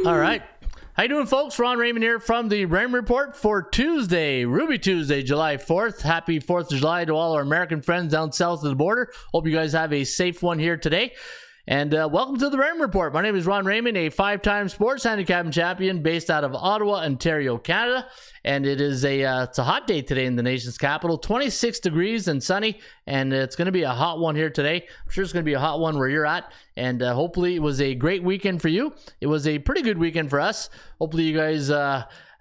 All right. How you doing, folks? Ron Raymond here from the Raymond Report for Tuesday, Ruby Tuesday, July 4th. Happy 4th of July to all our American friends down south of the border. Hope you guys have a safe one here today. And welcome to the Raymond Report. My name is Ron Raymond, a 5-time sports handicapping champion based out of Ottawa, Ontario, Canada. And it is it's a hot day today in the nation's capital, 26 degrees and sunny. And it's going to be a hot one here today. I'm sure it's going to be a hot one where you're at. And hopefully it was a great weekend for you. It was a pretty good weekend for us. Hopefully you guys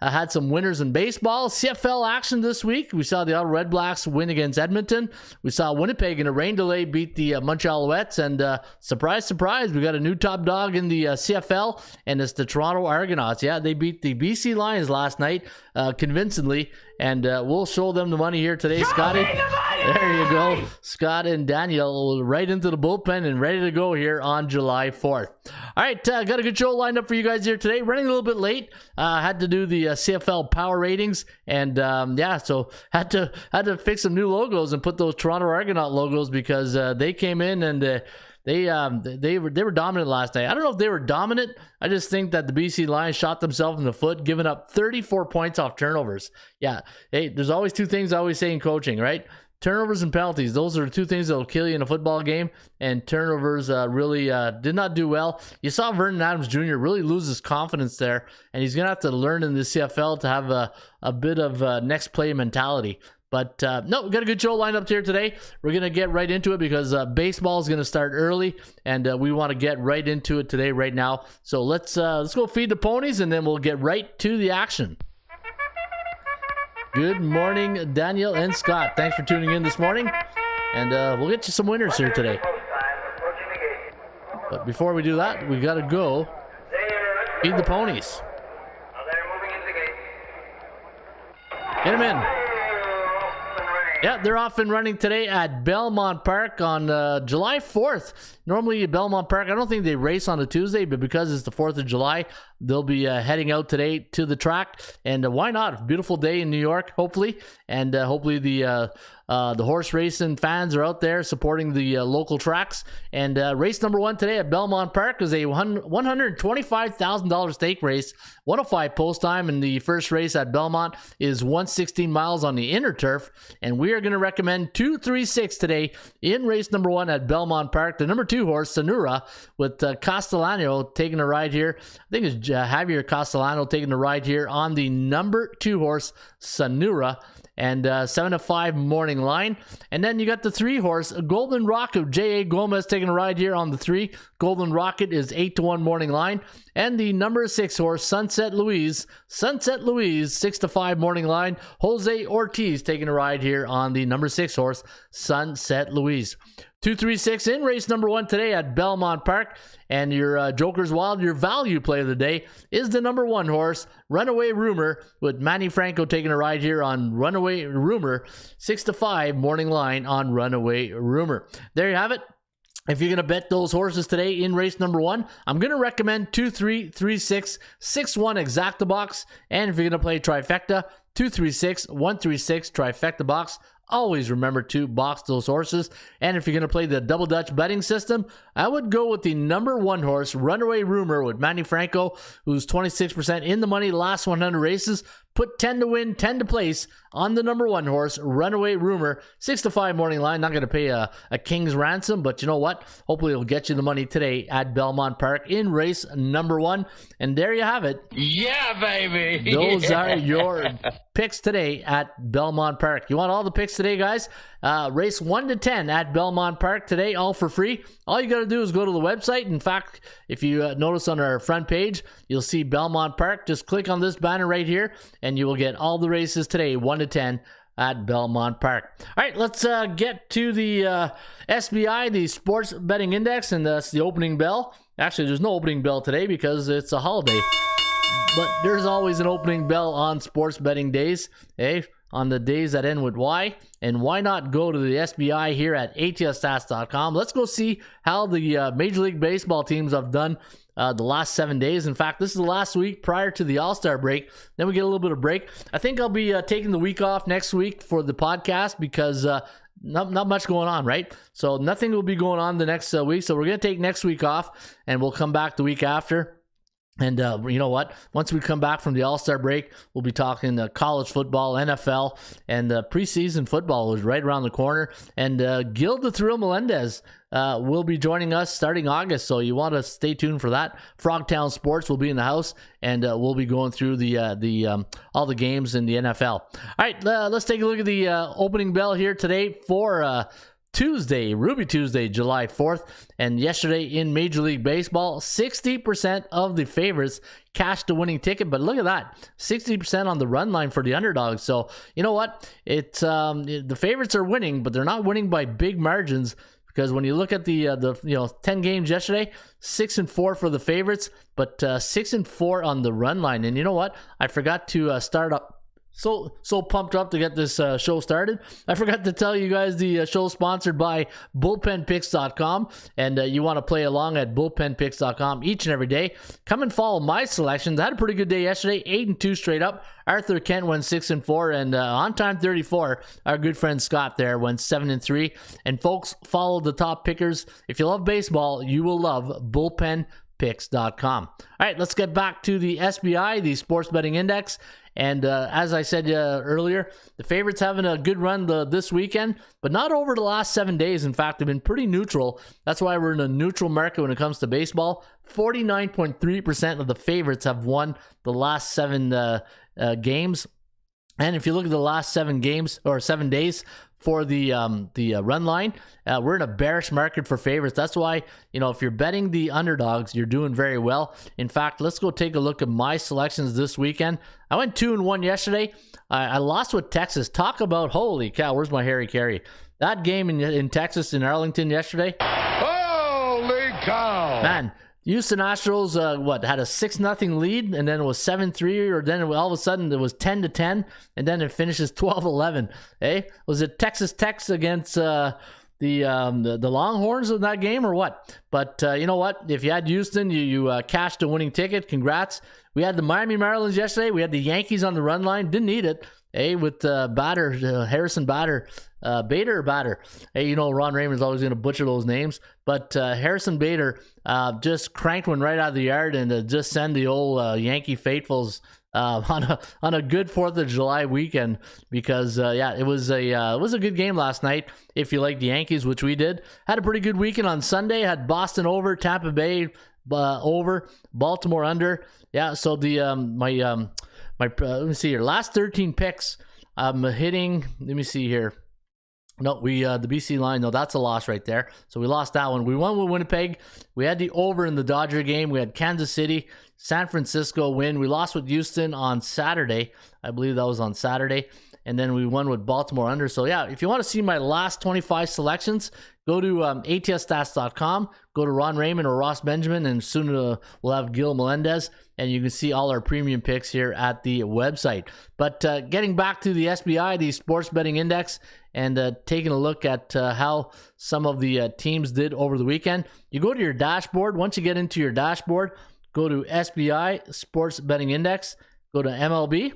had some winners in baseball. CFL action this week. We saw the Ottawa Red Blacks win against Edmonton. We saw Winnipeg in a rain delay beat the Montreal Alouettes. And surprise, surprise, we got a new top dog in the CFL, and it's the Toronto Argonauts. Yeah, they beat the BC Lions last night convincingly. And we'll show them the money here today, Scotty. There you go. Scott and Daniel right into the bullpen and ready to go here on July 4th. All right, got a good show lined up for you guys here today. Running a little bit late. Had to do the CFL power ratings. And yeah, so had to fix some new logos and put those Toronto Argonaut logos because they came in and they were dominant last night. I don't know if they were dominant. I just think that the BC Lions shot themselves in the foot, giving up 34 points off turnovers. Yeah, hey, there's always two things I always say in coaching, right? Turnovers and penalties. Those are the two things that will kill you in a football game. And turnovers really did not do well. You saw Vernon Adams Jr. really lose his confidence there. And he's going to have to learn in the CFL to have a bit of next play mentality. But no, we got a good show lined up here today. We're going to get right into it because baseball is going to start early. And we want to get right into it today, right now. So let's go feed the ponies and then we'll get right to the action. Good morning, Daniel and Scott. Thanks for tuning in this morning. And we'll get you some winners here today. But before we do that, we got to go feed the ponies. Get them in. Yeah, they're off and running today at Belmont Park on July 4th. Normally at Belmont Park, I don't think they race on a Tuesday, but because it's the 4th of July, they'll be heading out today to the track. And why not? Beautiful day in New York, hopefully. And hopefully the horse racing fans are out there supporting the local tracks. And race number 1 today at Belmont Park is a $125,000 stake race. 105 post time, and the first race at Belmont is 116 miles on the inner turf. And we are going to recommend 236 today in race number 1 at Belmont Park. The number 2 horse, Sonura, with Castellano taking a ride here. I think it's Javier Castellano taking a ride here on the number 2 horse, Sonura. And 7-5 morning line. And then you got the 3 horse, Golden Rocket, J.A. Gomez taking a ride here on the 3. Golden Rocket is 8-1 morning line. And the number 6 horse, Sunset Louise, 6-5 morning line. Jose Ortiz taking a ride here on the number 6 horse, Sunset Louise. 236 in race number 1 today at Belmont Park. And your Joker's Wild, your value play of the day is the number 1 horse, Runaway Rumor, with Manny Franco taking a ride here on Runaway Rumor. 6-5 morning line on Runaway Rumor. There you have it. If you're going to bet those horses today in race number 1, I'm going to recommend 2, 3, 3, 6, 6, 1 exacta box. And if you're going to play trifecta, 2, 3, 6, 1, 3, 6 trifecta box. Always remember to box those horses. And if you're going to play the double Dutch betting system, I would go with the number 1 horse, Runaway Rumor, with Manny Franco, who's 26% in the money last 100 races. Put 10 to win, 10 to place on the number 1 horse, Runaway Rumor, 6-5 morning line. Not going to pay a king's ransom, but you know what? Hopefully it'll get you the money today at Belmont Park in race number 1. And there you have it. Yeah, baby. Those are your picks today at Belmont Park. You want all the picks today, guys? Race 1 to 10 at Belmont Park today, all for free. All you got to do is go to the website. In fact, if you notice on our front page, you'll see Belmont Park. Just click on this banner right here, and you will get all the races today, 1 to 10 at Belmont Park. All right, let's get to the SBI, the Sports Betting Index, and that's the opening bell. Actually, there's no opening bell today because it's a holiday. But there's always an opening bell on sports betting days, on the days that end with Y. And why not go to the SBI here at ATSstats.com? Let's go see how the Major League Baseball teams have done the last 7 days. In fact, this is the last week prior to the All-Star break. Then we get a little bit of break. I think I'll be taking the week off next week for the podcast because not much going on, right? So nothing will be going on the next week. So we're going to take next week off, and we'll come back the week after. And you know what? Once we come back from the All-Star break, we'll be talking college football, NFL, and preseason football is right around the corner. And Gil the Thrill Melendez will be joining us starting August, so you want to stay tuned for that. Frogtown Sports will be in the house, and we'll be going through the all the games in the NFL. All right, let's take a look at the opening bell here today for Tuesday, Ruby Tuesday, July 4th. And yesterday in Major League Baseball, 60% of the favorites cashed a winning ticket. But look at that, 60% on the run line for the underdogs. So you know what? It's the favorites are winning, but they're not winning by big margins. Because when you look at the 10 games yesterday, 6-4 for the favorites, but 6-4 on the run line. And you know what? I forgot to start up. So pumped up to get this show started. I forgot to tell you guys the show sponsored by bullpenpicks.com, and you want to play along at bullpenpicks.com each and every day. Come and follow my selections. I had a pretty good day yesterday, 8-2 straight up. Arthur Kent went 6-4, and on time 34, our good friend Scott there went 7-3. And folks, follow the top pickers. If you love baseball, you will love bullpenpicks.com. All right, let's get back to the SBI, the Sports Betting Index. And as I said earlier, the favorites having a good run this weekend, but not over the last 7 days. In fact, they've been pretty neutral. That's why we're in a neutral market when it comes to baseball. 49.3% of the favorites have won the last 7 games. And if you look at the last 7 games or 7 days for the run line, we're in a bearish market for favorites. That's why, if you're betting the underdogs, you're doing very well. In fact, let's go take a look at my selections this weekend. I went 2-1 yesterday. I lost with Texas. Talk about, holy cow, where's my Harry Carey? That game in Texas, in Arlington yesterday. Holy cow! Man, Houston Astros, had a 6-0 lead, and then it was 7-3, or then all of a sudden it was 10-10, and then it finishes 12-11. Was it Texas Tech against the Longhorns in that game or what? But you know what? If you had Houston, you cashed a winning ticket. Congrats. We had the Miami Marlins yesterday. We had the Yankees on the run line. Didn't need it. With Harrison Bader. Bader or Bader? Ron Raymond's always going to butcher those names. But Harrison Bader just cranked one right out of the yard and just send the old Yankee faithfuls on a good 4th of July weekend because it was a good game last night. If you like the Yankees, which we did, had a pretty good weekend on Sunday. Had Boston over, Tampa Bay over, Baltimore under. Yeah, so the let me see here. Last 13 picks, I'm hitting. Let me see here. No, the BC line. No, that's a loss right there. So we lost that one. We won with Winnipeg. We had the over in the Dodger game. We had Kansas City, San Francisco win. We lost with Houston on Saturday. I believe that was on Saturday. And then we won with Baltimore under. So yeah, if you want to see my last 25 selections, go to ATSstats.com. Go to Ron Raymond or Ross Benjamin, and soon we'll have Gil Melendez. And you can see all our premium picks here at the website. But getting back to the SBI, the Sports Betting Index, and taking a look at how some of the teams did over the weekend. You go to your dashboard. Once you get into your dashboard, go to SBI, Sports Betting Index, go to MLB,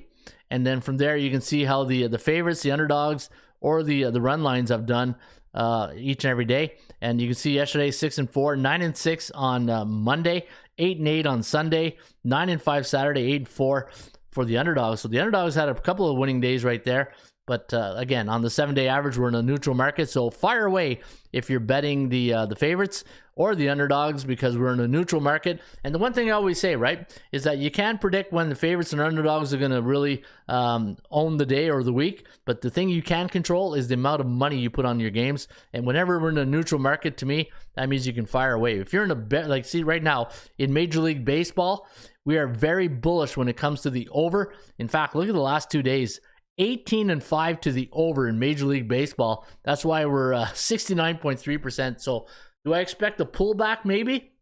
and then from there you can see how the favorites, the underdogs, or the run lines have done each and every day. And you can see yesterday 6-4, 9-6 on Monday, 8-8 on Sunday, 9-5 Saturday, 8-4 for the underdogs. So the underdogs had a couple of winning days right there. But again, on the 7-day average, we're in a neutral market. So fire away if you're betting the favorites or the underdogs, because we're in a neutral market. And the one thing I always say, right, is that you can't predict when the favorites and underdogs are going to really own the day or the week. But the thing you can control is the amount of money you put on your games. And whenever we're in a neutral market, to me, that means you can fire away. If you're in a bet, like see right now in Major League Baseball, we are very bullish when it comes to the over. In fact, look at the last 2 days. 18-5 to the over in Major League Baseball. That's why we're 69.3%. So do I expect a pullback maybe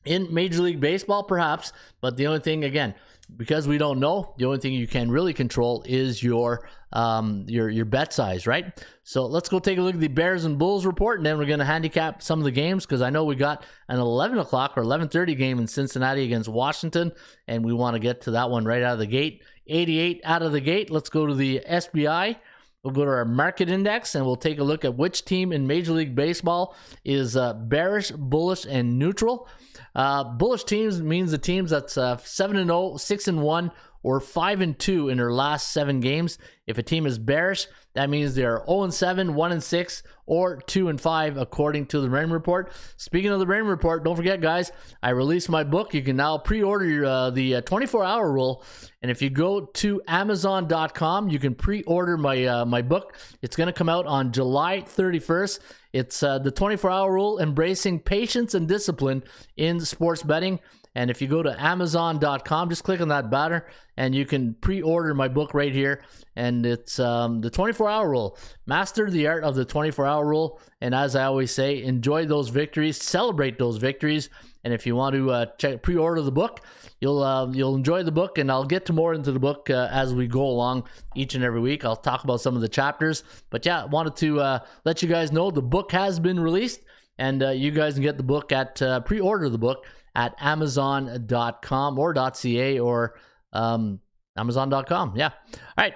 in Major League Baseball? Perhaps. But the only thing, again, because we don't know, the only thing you can really control is your bet size, right? So let's go take a look at the Bears and Bulls report, and then we're going to handicap some of the games, because I know we got an 11 o'clock or 11:30 game in Cincinnati against Washington, and we want to get to that one right out of the gate. 88 out of the gate. Let's go to the SBI. We'll go to our market index, and we'll take a look at which team in Major League Baseball is bearish, bullish, and neutral. Bullish teams means the teams that's 7-0, 6-1, or 5-2 in their last 7 games. If a team is bearish, that means they're 0-7, 1-6, or 2-5, according to the Raymond Report. Speaking of the Raymond Report, don't forget, guys, I released my book. You can now pre-order the 24-hour rule. And if you go to Amazon.com, you can pre-order my book. It's going to come out on July 31st. It's the 24-hour rule, embracing patience and discipline in sports betting. And if you go to Amazon.com, just click on that banner and you can pre-order my book right here. And it's the 24-hour rule. Master the art of the 24-hour rule. And as I always say, enjoy those victories, celebrate those victories. And if you want to pre-order the book, you'll enjoy the book. And I'll get to more into the book as we go along each and every week. I'll talk about some of the chapters. But yeah, I wanted to let you guys know the book has been released. And you guys can get the book at pre-order the book at Amazon.com or .ca or Amazon.com. Yeah. All right.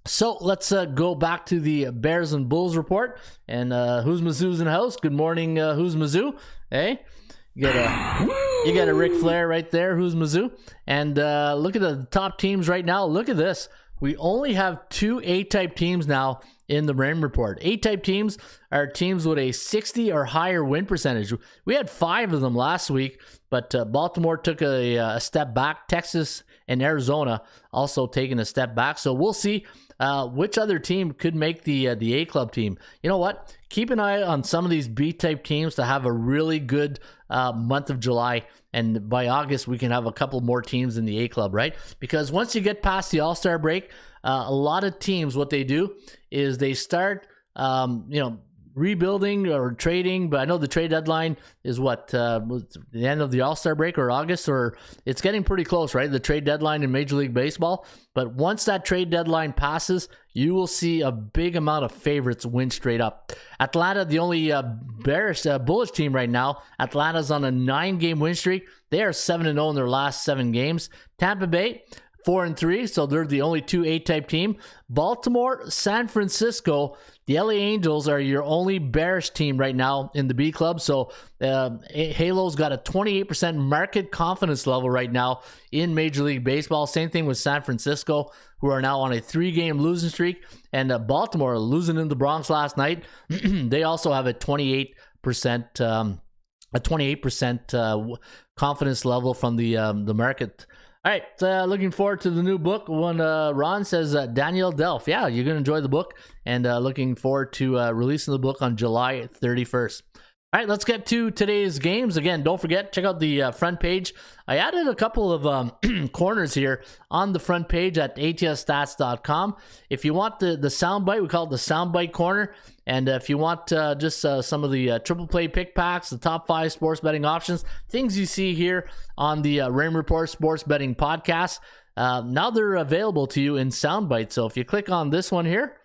So let's go back to the Bears and Bulls report. And who's Mizzou's in the house? Good morning, who's Mizzou? Hey, you got a Ric Flair right there. Who's Mizzou? And look at the top teams right now. Look at this. We only have 2 A-type teams now in the Raymond Report. A-type teams are teams with a 60 or higher win percentage. We had 5 of them last week, but Baltimore took a step back. Texas and Arizona also taking a step back. So we'll see which other team could make the A-club team. You know what? Keep an eye on some of these B-type teams to have a really good month of July. And by August, we can have a couple more teams in the A-club, right? Because once you get past the All-Star break, a lot of teams, what they do is they start, rebuilding or trading. But I know the trade deadline is what, the end of the All-Star break or August, or it's getting pretty close, right? The trade deadline in Major League Baseball. But once that trade deadline passes, you will see a big amount of favorites win straight up. Atlanta, the only bullish team right now. Atlanta's on a 9-game win streak. They are 7-0 in their last 7 games. Tampa Bay, 4-3, so they're the only 2 A-type team. Baltimore, San Francisco, the LA Angels are your only bearish team right now in the B club. So Halo's got a 28% market confidence level right now in Major League Baseball. Same thing with San Francisco, who are now on a 3-game losing streak. And Baltimore losing in the Bronx last night. They also have a 28% confidence level from the market. All right, looking forward to the new book. When Ron says Daniel Delph, yeah, you're going to enjoy the book, and looking forward to releasing the book on July 31st. All right, let's get to today's games. Again, don't forget, check out the front page. I added a couple of corners here on the front page at atsstats.com. If you want the soundbite, we call it the soundbite corner. And if you want just some of the triple play pick packs, the top 5 sports betting options, things you see here on the Raymond Report Sports Betting Podcast, now they're available to you in soundbite. So if you click on this one here,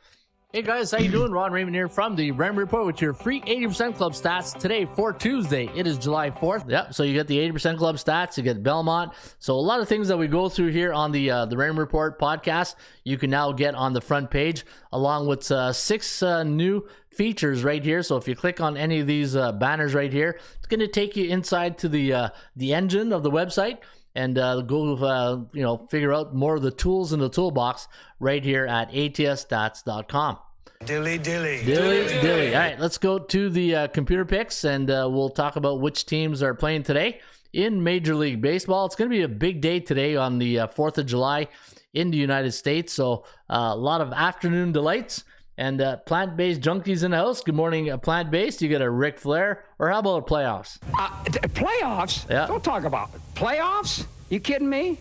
hey guys, how you doing? Ron Raymond here from the Raymond Report with your free 80% Club stats today for Tuesday. It is July 4th. Yep, so you get the 80% Club stats, you get Belmont. So a lot of things that we go through here on the Raymond Report podcast, you can now get on the front page, along with 6 new features right here. So if you click on any of these banners right here, it's going to take you inside to the engine of the website. and go figure out more of the tools in the toolbox right here at atsstats.com. Dilly. All right, let's go to the computer picks, and we'll talk about which teams are playing today in Major League Baseball. It's going to be a big day today on the 4th of July in the United States, so a lot of afternoon delights. And plant-based junkies in the house. Good morning, plant-based. You got a Ric Flair, or how about playoffs? Playoffs? Yeah. Don't talk about it. Playoffs? You kidding me?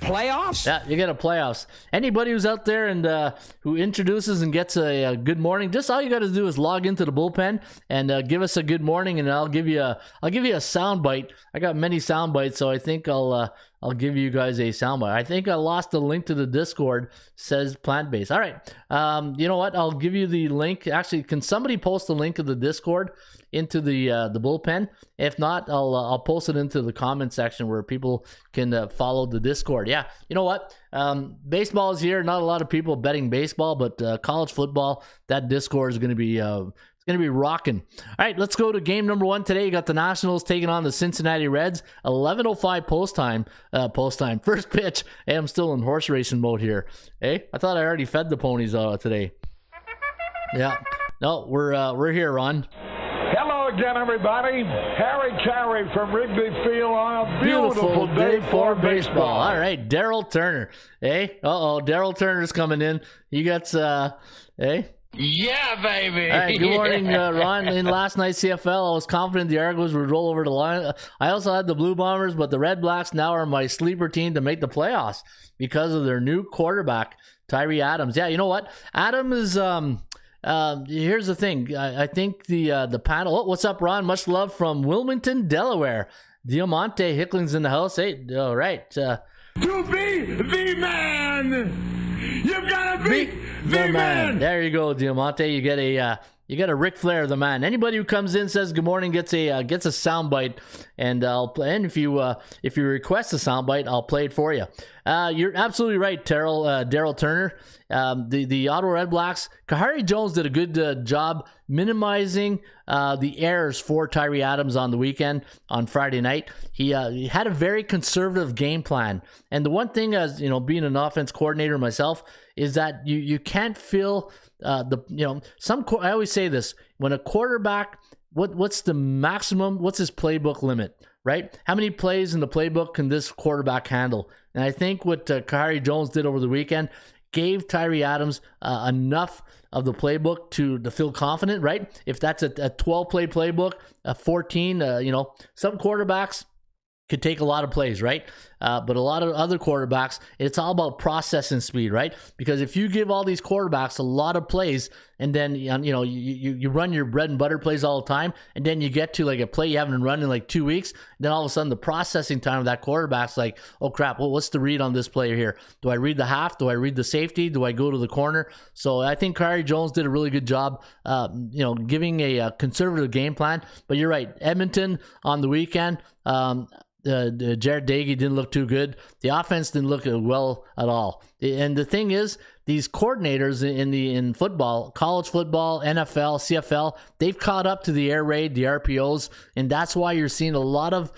Playoffs? Yeah, you get a playoffs. Anybody who's out there and who introduces and gets a good morning, just all you got to do is log into the bullpen and give us a good morning, and I'll give you a sound bite. I got many sound bites, so I think I'll give you guys a sound bite. I think I lost the link to the Discord. Says plant-based. All right. You know what? I'll give you the link. Actually, can somebody post the link of the Discord into the bullpen? If not, I'll post it into the comment section where people can follow the Discord. Yeah, you know what? Baseball is here. Not a lot of people betting baseball, but college football, that Discord is going to be rocking. All right, let's go to game number 1 today. You got the Nationals taking on the Cincinnati Reds. 11:05 post time. First pitch. Hey, I'm still in horse racing mode here. Hey, I thought I already fed the ponies today. Yeah. No, we're here, Ron. Hello again, everybody. Harry Carey from Wrigley Field on a beautiful day for baseball. All right, Daryl Turner. Hey, Daryl Turner's coming in. You got, hey? Yeah, baby. All right, good morning, Ron. In last night's CFL, I was confident the Argos would roll over the line. I also had the Blue Bombers, but the Red Blacks now are my sleeper team to make the playoffs because of their new quarterback, Tyree Adams. Yeah, you know what? Adam is here's the thing. I think the panel. Oh, what's up, Ron? Much love from Wilmington, Delaware. Diamante Hickling's in the house. Hey, all right. To be the man, you've got to be the man. There you go, Diamante. You get a Ric Flair, the man. Anybody who comes in, says good morning, gets a soundbite, and if you request a soundbite, I'll play it for you. You're absolutely right, Daryl Turner. The Ottawa Red Blacks, Kahari Jones did a good job minimizing the errors for Tyree Adams on the weekend on Friday night. He had a very conservative game plan, and the one thing, as you know, being an offense coordinator myself, is that you can't feel I always say this, when a quarterback, what's the maximum, what's his playbook limit, right? How many plays in the playbook can this quarterback handle? And I think what Kahari Jones did over the weekend gave Tyree Adams enough of the playbook to feel confident, right? If that's a 12-play playbook, a 14, some quarterbacks could take a lot of plays, right? But a lot of other quarterbacks, it's all about processing speed, right? Because if you give all these quarterbacks a lot of plays, and then you run your bread and butter plays all the time, and then you get to like a play you haven't run in like 2 weeks, then all of a sudden the processing time of that quarterback's like, oh crap, well, what's the read on this player here? Do I read the half? Do I read the safety? Do I go to the corner? So I think Kahari Jones did a really good job, giving a conservative game plan. But you're right, Edmonton on the weekend. Jared Dagey didn't look too good. The offense didn't look well at all. And the thing is, these coordinators in football, college football, NFL, CFL, they've caught up to the air raid, the RPOs, and that's why you're seeing a lot of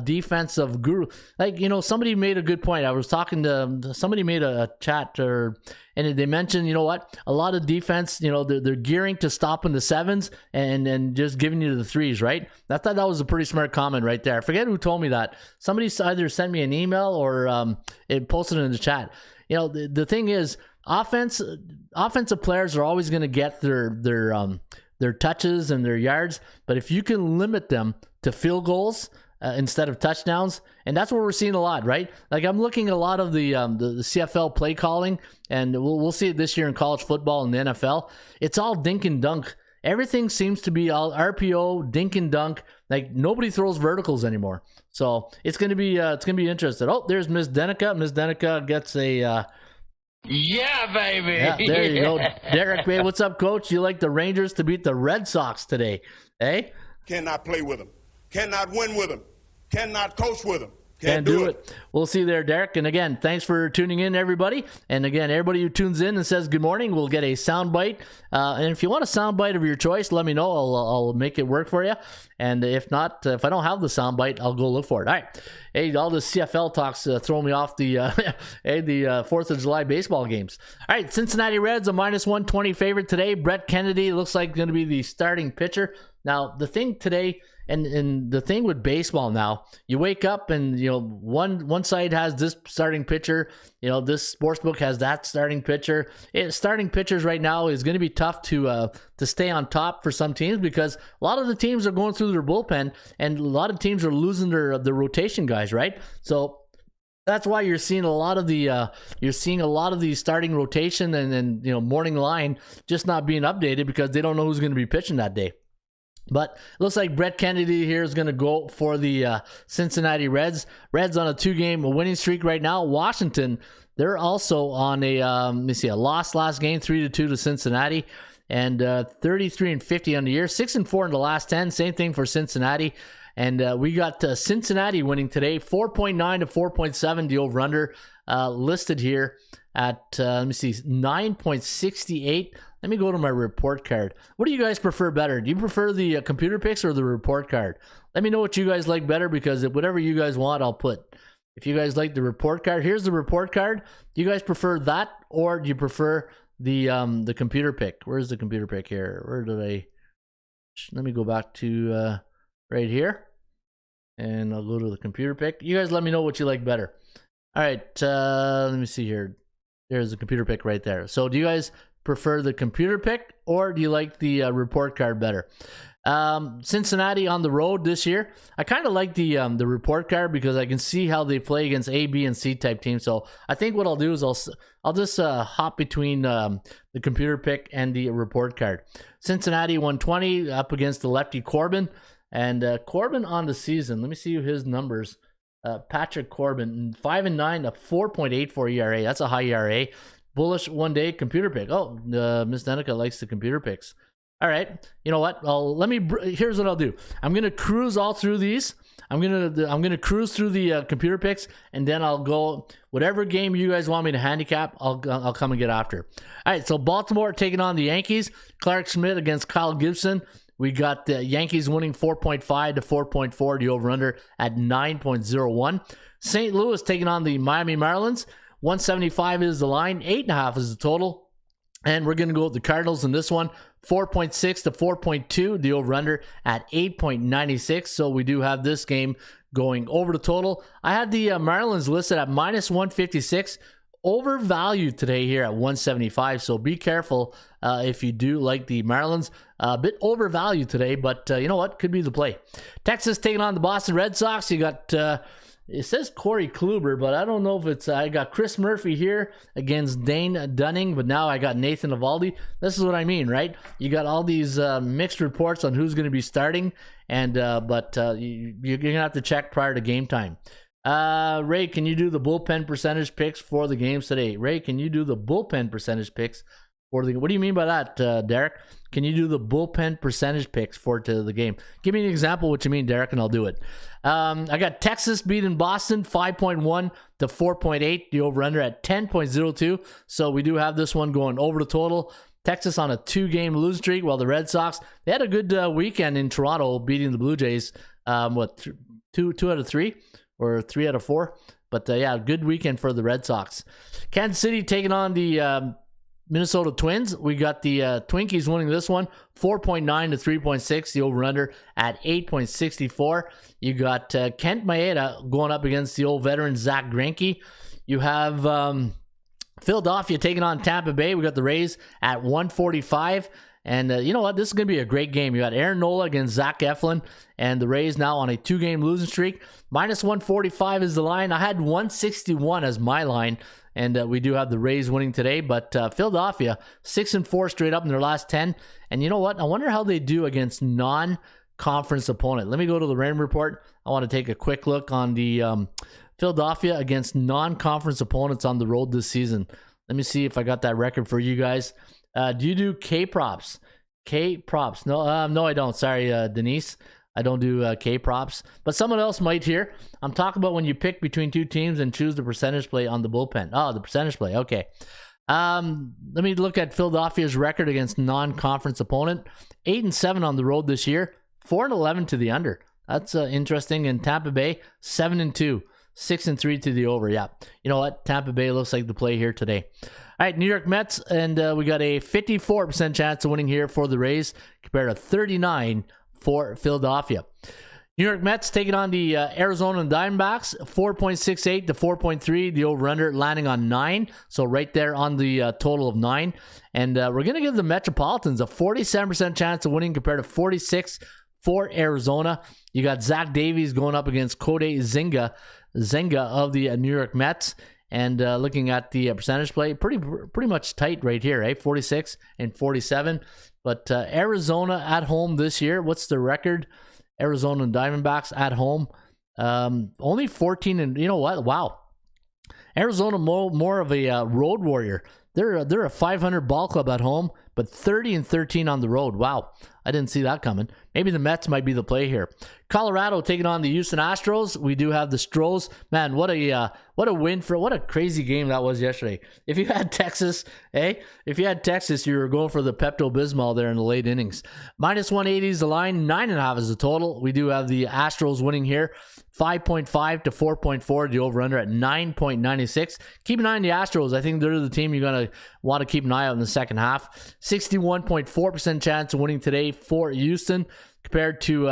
defensive guru. Like, somebody made a good point. I was talking to somebody, made a chat, and they mentioned, a lot of defense, they're gearing to stopping the 7s and just giving you the 3s, right? I thought that was a pretty smart comment right there. I forget who told me that. Somebody either sent me an email or it posted it in the chat. The thing is, offensive players are always going to get their touches and their yards, but if you can limit them to field goals instead of touchdowns, and that's what we're seeing a lot, right? Like, I'm looking at a lot of the CFL play calling, and we'll see it this year in college football and the NFL. It's all dink and dunk. Everything seems to be all RPO, dink and dunk. Like, nobody throws verticals anymore. So it's gonna be interesting. Oh, there's Miss Denica. Miss Denica gets a. Yeah, baby. Yeah, there you go. Derek, hey, what's up, Coach? You like the Rangers to beat the Red Sox today, eh? Cannot play with them. Cannot win with them. Cannot coach with them. Can't do it. We'll see you there, Derek. And again, thanks for tuning in, everybody. And again, everybody who tunes in and says good morning will get a soundbite. And if you want a soundbite of your choice, let me know. I'll make it work for you. And if not, if I don't have the soundbite, I'll go look for it. All right. Hey, all this CFL talk's throwing me off the 4th of July baseball games. All right, Cincinnati Reds, a -120 favorite today. Brett Kennedy looks like going to be the starting pitcher. Now, the thing today... And the thing with baseball now, you wake up and, one side has this starting pitcher, this sportsbook has that starting pitcher. Starting pitchers right now is going to be tough to stay on top for some teams because a lot of the teams are going through their bullpen and a lot of teams are losing their rotation guys, right? So that's why you're seeing a lot of the starting rotation and morning line just not being updated because they don't know who's going to be pitching that day. But it looks like Brett Kennedy here is going to go for the Cincinnati Reds. Reds on a 2-game winning streak right now. Washington, they're also on a loss last game, 3-2 to Cincinnati, and 33-50 on the year, 6-4 in the last 10. Same thing for Cincinnati. And we got Cincinnati winning today, 4.9 to 4.7. The over/under listed here at 9.68. Let me go to my report card. What do you guys prefer better? Do you prefer the computer picks or the report card? Let me know what you guys like better because whatever you guys want, I'll put. If you guys like the report card, here's the report card. Do you guys prefer that or do you prefer the computer pick? Where's the computer pick here? Where did I? Let me go back to right here, and I'll go to the computer pick. You guys let me know what you like better. All right, let me see here. There's the computer pick right there. So do you guys prefer the computer pick or do you like the report card better? Cincinnati on the road this year. I kind of like the report card because I can see how they play against A, B, and C type teams. So I think what I'll do is I'll just hop between the computer pick and the report card. Cincinnati 120 up against the lefty Corbin. And Corbin on the season, let me see his numbers. Patrick Corbin, 5-9, a 4.84 ERA. That's a high ERA. Bullish 1 day computer pick. Oh, Miss Danica likes the computer picks. All right. You know what? Here's what I'll do. I'm gonna cruise all through these. I'm gonna cruise through the computer picks, and then I'll go whatever game you guys want me to handicap. I'll come and get after. All right. So Baltimore taking on the Yankees. Clark Schmidt against Kyle Gibson. We got the Yankees winning 4.5 to 4.4. The over/under at 9.01. St. Louis taking on the Miami Marlins. 175 is the line. 8.5 is the total. And we're going to go with the Cardinals in this one. 4.6 to 4.2. The over/under at 8.96. So we do have this game going over the total. I had the Marlins listed at -156. Overvalued today here at 175. So be careful if you do like the Marlins. A bit overvalued today, but you know what? Could be the play. Texas taking on the Boston Red Sox. You got... it says Corey Kluber, but I don't know if it's... I got Chris Murphy here against Dane Dunning, but now I got Nathan Eovaldi. This is what I mean, right? You got all these mixed reports on who's going to be starting, and but you're going to have to check prior to game time. Ray, can you do the bullpen percentage picks for the games today? Ray, can you do the bullpen percentage picks for the... What do you mean by that, Derek? Can you do the bullpen percentage picks for the game? Give me an example of what you mean, Derek, and I'll do it. I got Texas beating Boston 5.1 to 4.8. The over/under at 10.02. So we do have this one going over the total. Texas on a 2-game losing streak, while the Red Sox, they had a good weekend in Toronto, beating the Blue Jays. Two out of 3 or 3 out of 4. But yeah, good weekend for the Red Sox. Kansas City taking on the Minnesota Twins. We got the Twinkies winning this one 4.9 to 3.6. The over/under at 8.64. You got Kent Maeda going up against the old veteran Zach Greinke. You have Philadelphia taking on Tampa Bay. We got the Rays at 145. And you know what? This is going to be a great game. You got Aaron Nola against Zach Eflin, and the Rays now on a 2-game losing streak. -145 is the line. I had 161 as my line, and we do have the Rays winning today. But Philadelphia 6-4 straight up in their last 10. And you know what? I wonder how they do against non-conference opponent. Let me go to the Raymond report. I want to take a quick look on the Philadelphia against non-conference opponents on the road this season. Let me see if I got that record for you guys. Do you do K-props? K-props. No, I don't. Sorry, Denise. I don't do K props, but someone else might here. I'm talking about when you pick between two teams and choose the percentage play on the bullpen. Oh, the percentage play. Okay. Let me look at Philadelphia's record against non-conference opponent. 8-7 on the road this year. 4-11 to the under. That's interesting. And Tampa Bay, 7-2. 6-3 to the over. Yeah. You know what? Tampa Bay looks like the play here today. All right, New York Mets, and we got a 54% chance of winning here for the Rays compared to 39 for Philadelphia. New York Mets taking on the Arizona Diamondbacks, 4.68 to 4.3. The over-under landing on 9, so right there on the total of 9. And we're going to give the Metropolitans a 47% chance of winning compared to 46 for Arizona. You got Zach Davies going up against Kodai Zenga of the New York Mets. And looking at the percentage play, pretty much tight right here, right? 46 and 47. But Arizona at home this year, what's the record? Arizona Diamondbacks at home, only 14. And you know what? Wow, Arizona more of a road warrior. They're a 500 ball club at home, but 30-13 on the road. Wow, I didn't see that coming. Maybe the Mets might be the play here. Colorado taking on the Houston Astros. We do have the Stros. Man, what a win what a crazy game that was yesterday. If you had Texas, you were going for the Pepto-Bismol there in the late innings. -180 is the line, 9.5 is the total. We do have the Astros winning here, 5.5 to 4.4. The over/under at 9.96. Keep an eye on the Astros. I think they're the team you're gonna want to keep an eye out in the second half. 61.4% chance of winning today for Houston compared to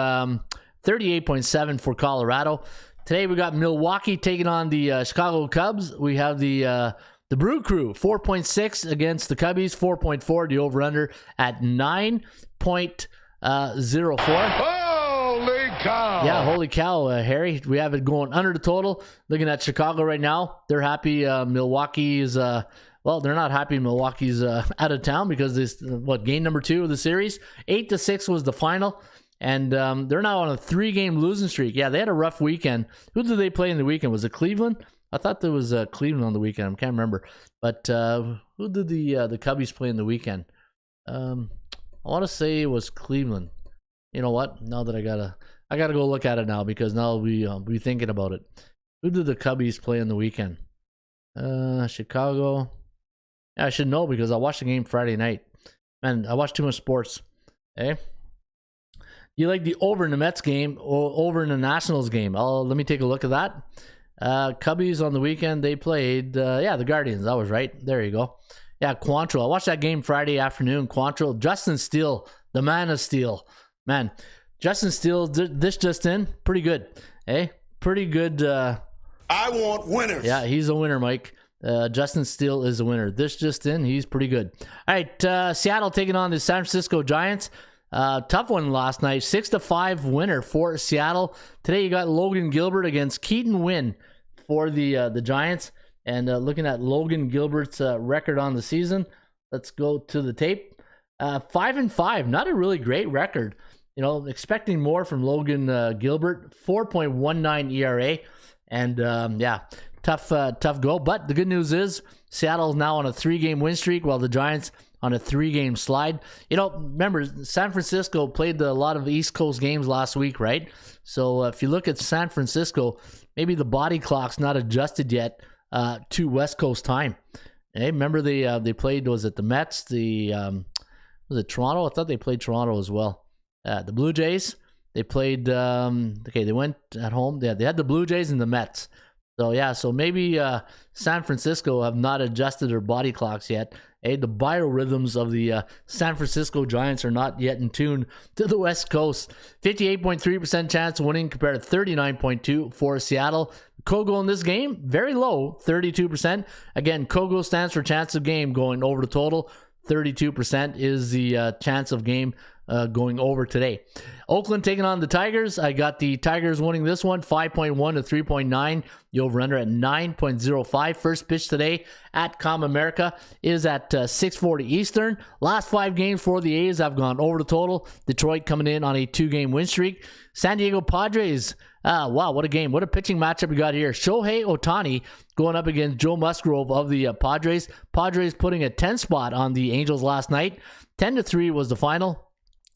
38.7 for Colorado. Today we got Milwaukee taking on the Chicago Cubs. We have the Brew Crew, 4.6 against the Cubbies, 4.4. The over/under at 9.04. Holy cow! Yeah, holy cow, Harry. We have it going under the total. Looking at Chicago right now, they're happy. Milwaukee is well, they're not happy Milwaukee's out of town because this game number 2 of the series. 8-6 was the final. And they're now on a 3-game losing streak. Yeah, they had a rough weekend. Who did they play in the weekend? Was it Cleveland? I thought there was Cleveland on the weekend. I can't remember. But who did the Cubbies play in the weekend? I want to say it was Cleveland. You know what? Now that I gotta go look at it now because now I'll be thinking about it. Who did the Cubbies play in the weekend? Chicago. Yeah, I should know because I watched the game Friday night. Man, I watched too much sports. Okay. You like the over in the Mets game or over in the Nationals game? Let me take a look at that. Cubbies on the weekend, they played, the Guardians. I was right. There you go. Yeah, Quantrill. I watched that game Friday afternoon. Quantrill, Justin Steele, the man of steel. Man, Justin Steele, this just in, pretty good. Pretty good. I want winners. Yeah, he's a winner, Mike. Justin Steele is a winner. This just in, he's pretty good. All right, Seattle taking on the San Francisco Giants. Tough one last night. 6-5 winner for Seattle. Today you got Logan Gilbert against Keaton Wynn for the Giants. And looking at Logan Gilbert's record on the season, let's go to the tape. 5-5, not a really great record. You know, expecting more from Logan Gilbert. 4.19 ERA, and tough go. But the good news is Seattle's now on a 3-game win streak, while the Giants on a 3-game slide. You know, remember, San Francisco played a lot of East Coast games last week, right? So if you look at San Francisco, maybe the body clock's not adjusted yet to West Coast time. Hey, remember they played, was it the Mets? Was it Toronto? I thought they played Toronto as well. The Blue Jays, they played, they went at home. They had the Blue Jays and the Mets. So maybe San Francisco have not adjusted their body clocks yet. The biorhythms of the San Francisco Giants are not yet in tune to the West Coast. 58.3% chance of winning compared to 39.2% for Seattle. Kogo in this game, very low, 32%. Again, Kogo stands for chance of game going over the total. 32% is the chance of game going over today. Oakland taking on the Tigers. I got the Tigers winning this one, 5.1 to 3.9. The over-under at 9.05. First pitch today at ComAmerica is at 6:40 Eastern. Last 5 games for the A's have gone over the total. Detroit coming in on a 2-game win streak. San Diego Padres. Wow, what a game. What a pitching matchup we got here. Shohei Ohtani going up against Joe Musgrove of the Padres. Padres putting a 10 spot on the Angels last night. 10-3 was the final.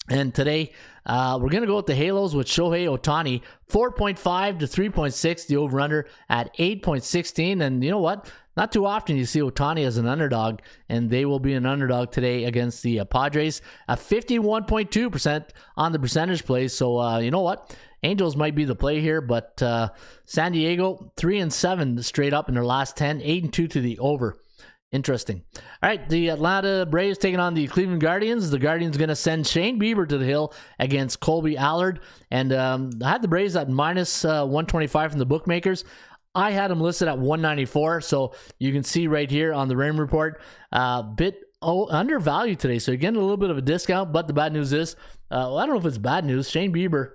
And today, we're going to go with the Halos with Shohei Ohtani, 4.5 to 3.6, the over-under at 8.16. And you know what? Not too often you see Ohtani as an underdog, and they will be an underdog today against the Padres, at 51.2% on the percentage play. So you know what? Angels might be the play here, but San Diego, 3-7 straight up in their last 10, 8-2 to the over. Interesting. All right, the Atlanta Braves taking on the Cleveland Guardians. The Guardians going to send Shane Bieber to the hill against Colby Allard. And I had the Braves at minus 125 from the bookmakers. I had them listed at 194. So you can see right here on the Raymond Report, bit undervalued today. So you're getting a little bit of a discount. But the bad news is, I don't know if it's bad news. Shane Bieber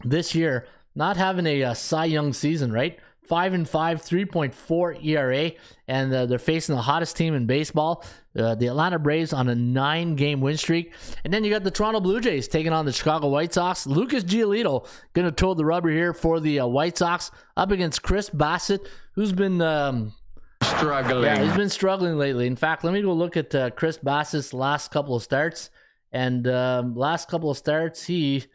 this year not having a Cy Young season, right? 5-5, 3.4 ERA, and they're facing the hottest team in baseball, the Atlanta Braves, on a 9-game win streak. And then you got the Toronto Blue Jays taking on the Chicago White Sox. Lucas Giolito going to toe the rubber here for the White Sox up against Chris Bassett, who's been struggling. Yeah, he's been struggling lately. In fact, let me go look at Chris Bassett's last couple of starts. And last couple of starts, he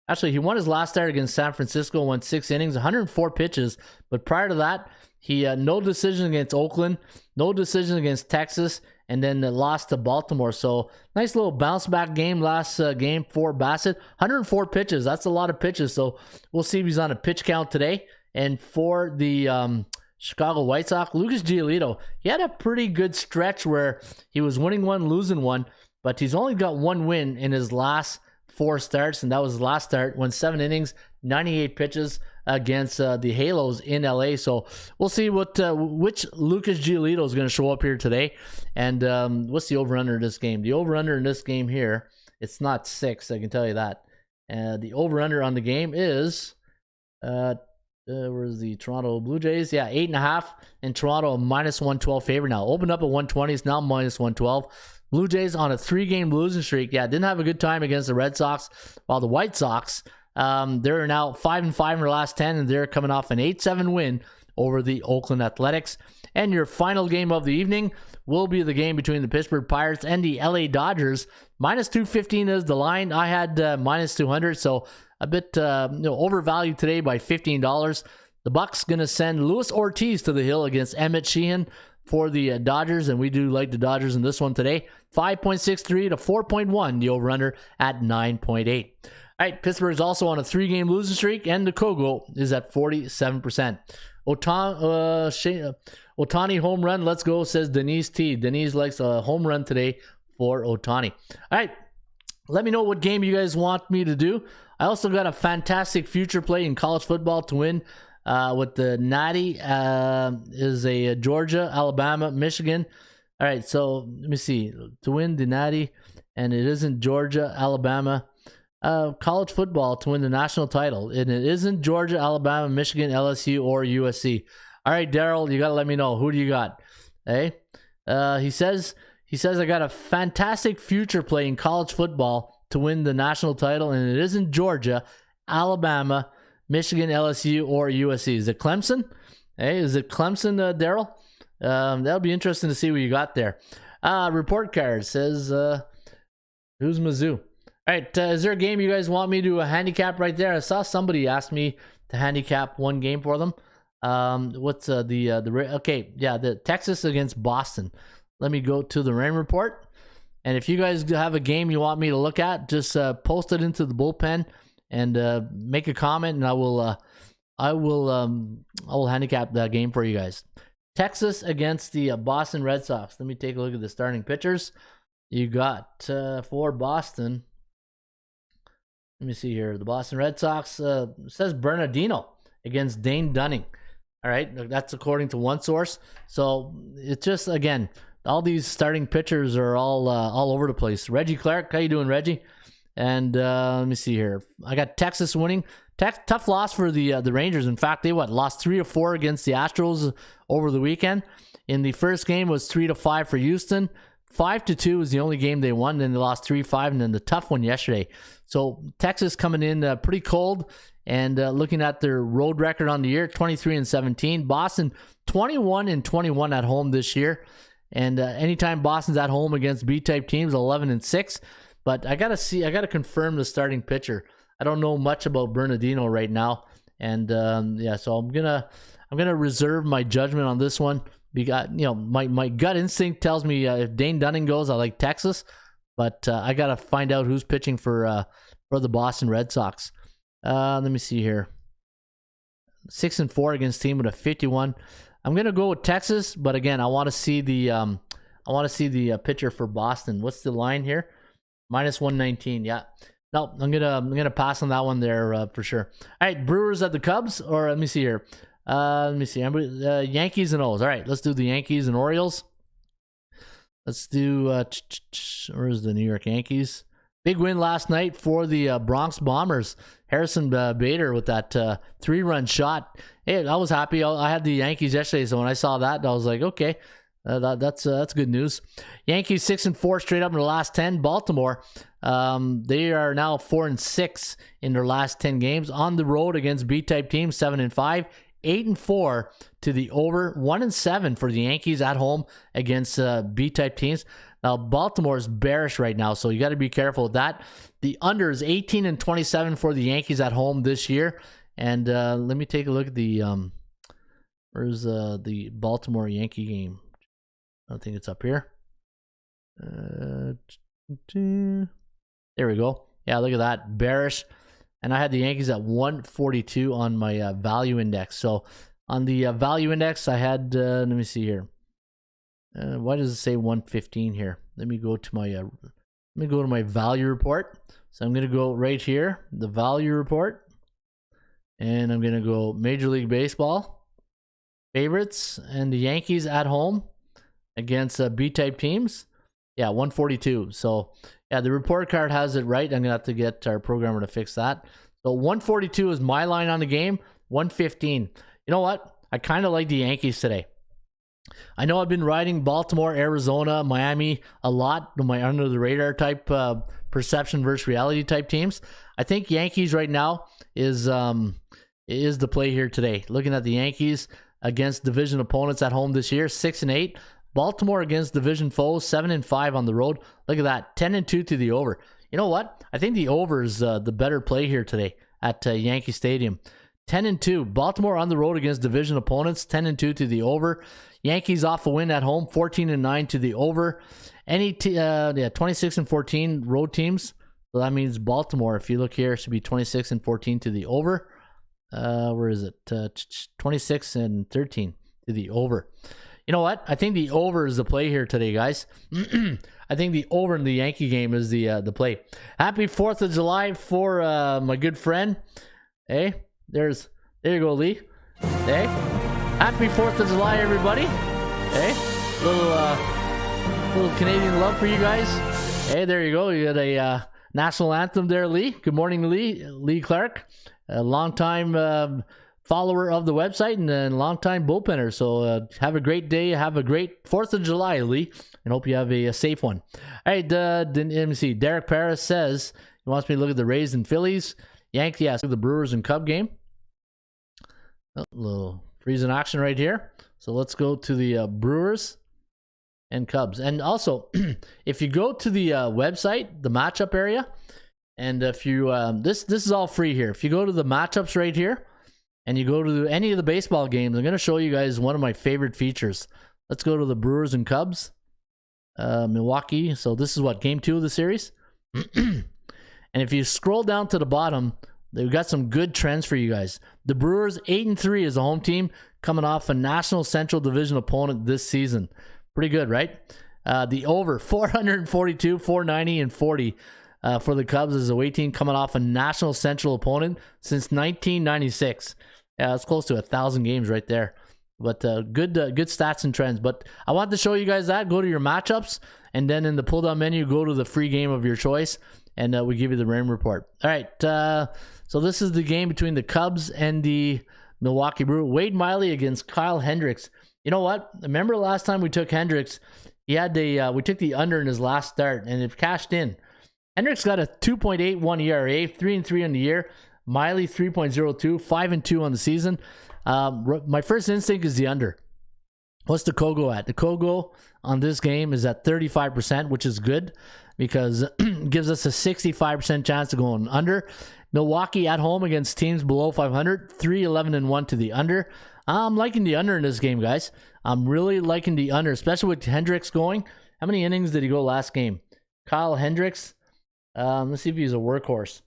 won his last start against San Francisco, went 6 innings, 104 pitches. But prior to that, he no decision against Oakland, no decision against Texas, and then lost to Baltimore. So nice little bounce back game last game for Bassett. 104 pitches. That's a lot of pitches. So we'll see if he's on a pitch count today. And for the Chicago White Sox, Lucas Giolito, he had a pretty good stretch where he was winning one, losing one, but he's only got one win in his last 4 starts, and that was his last start. Went 7 innings, 98 pitches against the Halos in LA. So we'll see which Lucas Giolito is going to show up here today. And what's the over-under in this game? The over-under in this game here, it's not 6, I can tell you that. The over-under on the game is, where's the Toronto Blue Jays? Yeah, 8.5, and Toronto a minus 112 favorite now. Opened up at 120, it's now minus 112. Blue Jays on a 3-game losing streak. Yeah, didn't have a good time against the Red Sox. While the White Sox, they're now 5-5 in their last 10, and they're coming off an 8-7 win over the Oakland Athletics. And your final game of the evening will be the game between the Pittsburgh Pirates and the LA Dodgers. Minus 215 is the line. I had minus 200, so a bit overvalued today by $15. The Bucks going to send Luis Ortiz to the hill against Emmett Sheehan for the Dodgers, and we do like the Dodgers in this one today. 5.63 to 4.1, the over-under at 9.8. All right, Pittsburgh's also on a 3-game losing streak, and the Kogo is at 47%. Ohtani home run, let's go, says Denise T. Denise likes a home run today for Ohtani. All right, let me know what game you guys want me to do. I also got a fantastic future play in college football to win with the Natty is a Georgia, Alabama, Michigan. All right, so let me see. To win the Natty, and it isn't Georgia, Alabama. College football to win the national title, and it isn't Georgia, Alabama, Michigan, LSU, or USC. All right, Daryl, you got to let me know. Who do you got? Hey, he says I got a fantastic future play in college football to win the national title, and it isn't Georgia, Alabama, Michigan, LSU, or USC. Is it Clemson? Hey, is it Clemson, Daryl? That'll be interesting to see what you got there. Report card says, who's Mizzou? All right, is there a game you guys want me to handicap right there? I saw somebody ask me to handicap one game for them. What's the Texas against Boston. Let me go to the Rain Report. And if you guys have a game you want me to look at, just post it into the bullpen and make a comment, and I will handicap that game for you guys. Texas against the Boston Red Sox. Let me take a look at the starting pitchers. You got for Boston. Let me see here. The Boston Red Sox says Bernardino against Dane Dunning. All right, that's according to one source. So it's just, again, all these starting pitchers are all over the place. Reggie Clark, how you doing, Reggie? And let me see here. I got Texas winning. Tough loss for the Rangers. In fact, they lost 3 of 4 against the Astros over the weekend. In the first game was 3-5 for Houston. 5-2 was the only game they won. Then they lost 3-5, and then the tough one yesterday. So Texas coming in pretty cold. And looking at their road record on the year, 23-17. Boston 21-21 at home this year. And anytime Boston's at home against B-type teams, 11-6. But I gotta confirm the starting pitcher. I don't know much about Bernardino right now, and so I'm gonna reserve my judgment on this one. Because my gut instinct tells me if Dane Dunning goes, I like Texas, but I gotta find out who's pitching for the Boston Red Sox. Let me see here. 6-4 against team with a 51. I'm gonna go with Texas, but again, I want to see the pitcher for Boston. What's the line here? -119. Yeah. No, I'm gonna pass on that one there for sure. All right, Brewers at the Cubs, or let me see here. Yankees and O's. All right, let's do the Yankees and Orioles. Let's do where's the New York Yankees? Big win last night for the Bronx Bombers. Harrison Bader with that 3-run shot. Hey, I was happy. I had the Yankees yesterday, so when I saw that, I was like, okay, that's good news. Yankees 6-4 straight up in the last 10. Baltimore, they are now 4-6 in their last 10 games on the road against B-type teams. 7-5. 8-4 to the over. 1-7 for the Yankees at home against B-type teams. Now Baltimore's bearish right now, so you got to be careful with that. The under is 18-27 for the Yankees at home this year. And let me take a look at the where's the Baltimore Yankee game. I don't think it's up here. There we go. Yeah, look at that, bearish. And I had the Yankees at 142 on my value index. So on the value index, I had, let me see here. Why does it say 115 here? Let me go to my value report. So I'm going to go right here, the value report. And I'm going to go Major League Baseball favorites and the Yankees at home against B-type teams. Yeah, 142. So yeah, the report card has it right. I'm going to have to get our programmer to fix that. So 142 is my line on the game. 115. You know what? I kind of like the Yankees today. I know I've been riding Baltimore, Arizona, Miami a lot, my under the radar type perception versus reality type teams. I think Yankees right now is the play here today. Looking at the Yankees against division opponents at home this year, 6-8. Baltimore against division foes, 7-5 on the road. Look at that, 10-2 to the over. You know what? I think the over is the better play here today at Yankee Stadium. 10-2. Baltimore on the road against division opponents, 10-2 to the over. Yankees off a win at home, 14-9 to the over. 26-14 road teams. So that means Baltimore, if you look here, should be 26-14 to the over. Where is it? 26-13 to the over. You know what? I think the over is the play here today, guys. I think the over in the Yankee game is the play. Happy 4th of July for my good friend. Hey, there you go, Lee. Hey, happy 4th of July, everybody. Hey, little Canadian love for you guys. Hey, there you go. You got a national anthem there, Lee. Good morning, Lee Clark, a longtime follower of the website and a longtime bullpenner. So have a great day. Have a great 4th of July, Lee, and hope you have a safe one. All right, let me see. Derek Paris says he wants me to look at the Rays and Phillies. Yankees, yeah, the Brewers and Cub game. A little freezing action right here. So let's go to the Brewers and Cubs. And also, if you go to the website, the matchup area, and if you this is all free here. If you go to the matchups right here, and you go to any of the baseball games, I'm going to show you guys one of my favorite features. Let's go to the Brewers and Cubs. Milwaukee. So this is what, game 2 of the series? And if you scroll down to the bottom, they've got some good trends for you guys. The Brewers 8-3 as a home team, coming off a National Central Division opponent this season. Pretty good, right? The over 442, 490, and 40 for the Cubs as a away team, coming off a National Central opponent since 1996. Yeah, it's close to 1,000 games right there. But good stats and trends. But I want to show you guys that. Go to your matchups, and then in the pull-down menu, go to the free game of your choice, and we give you the rain report. All right, so this is the game between the Cubs and the Milwaukee Brewers. Wade Miley against Kyle Hendricks. You know what? Remember last time we took Hendricks, he had we took the under in his last start, and it cashed in. Hendricks got a 2.81 ERA, 3-3 on the year. Miley 3.02, 5-2 on the season. My first instinct is the under. What's the Kogo at? The Kogo on this game is at 35%, which is good. because it gives us a 65% chance of going under. Milwaukee at home against teams below 500, 3-11-1 to the under. I'm liking the under in this game, guys. I'm really liking the under, especially with Hendricks going. How many innings did he go last game? Kyle Hendricks. Let's see if he's a workhorse.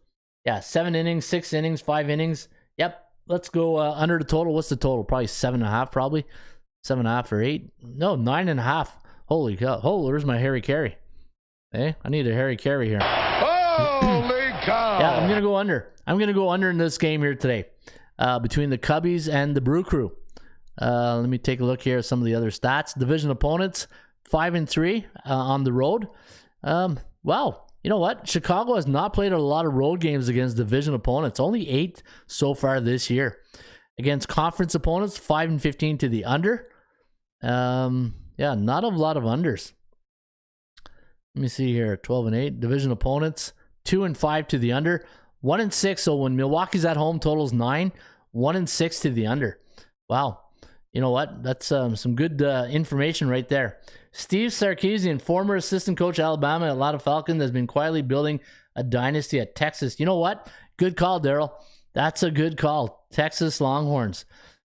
Yeah, 7 innings, 6 innings, 5 innings. Yep, let's go under the total. What's the total? Probably 7.5, probably. 7.5 or 8. No, 9.5. Holy cow. Oh, there's my Harry Carey. Hey, I need a Harry Carey here. Holy cow! Yeah, I'm going to go under. I'm going to go under in this game here today between the Cubbies and the Brew Crew. Let me take a look here at some of the other stats. Division opponents, 5-3 on the road. Wow. You know what? Chicago has not played a lot of road games against division opponents. Only 8 so far this year. Against conference opponents, 5-15 to the under. Yeah, not a lot of unders. Let me see here. 12-8. Division opponents, 2-5 to the under. 1-6. So when Milwaukee's at home, totals 9. 1-6 to the under. Wow. You know what? That's some good information right there. Steve Sarkisian, former assistant coach at Alabama, Atlanta Falcons, has been quietly building a dynasty at Texas. You know what? Good call, Daryl. That's a good call. Texas Longhorns.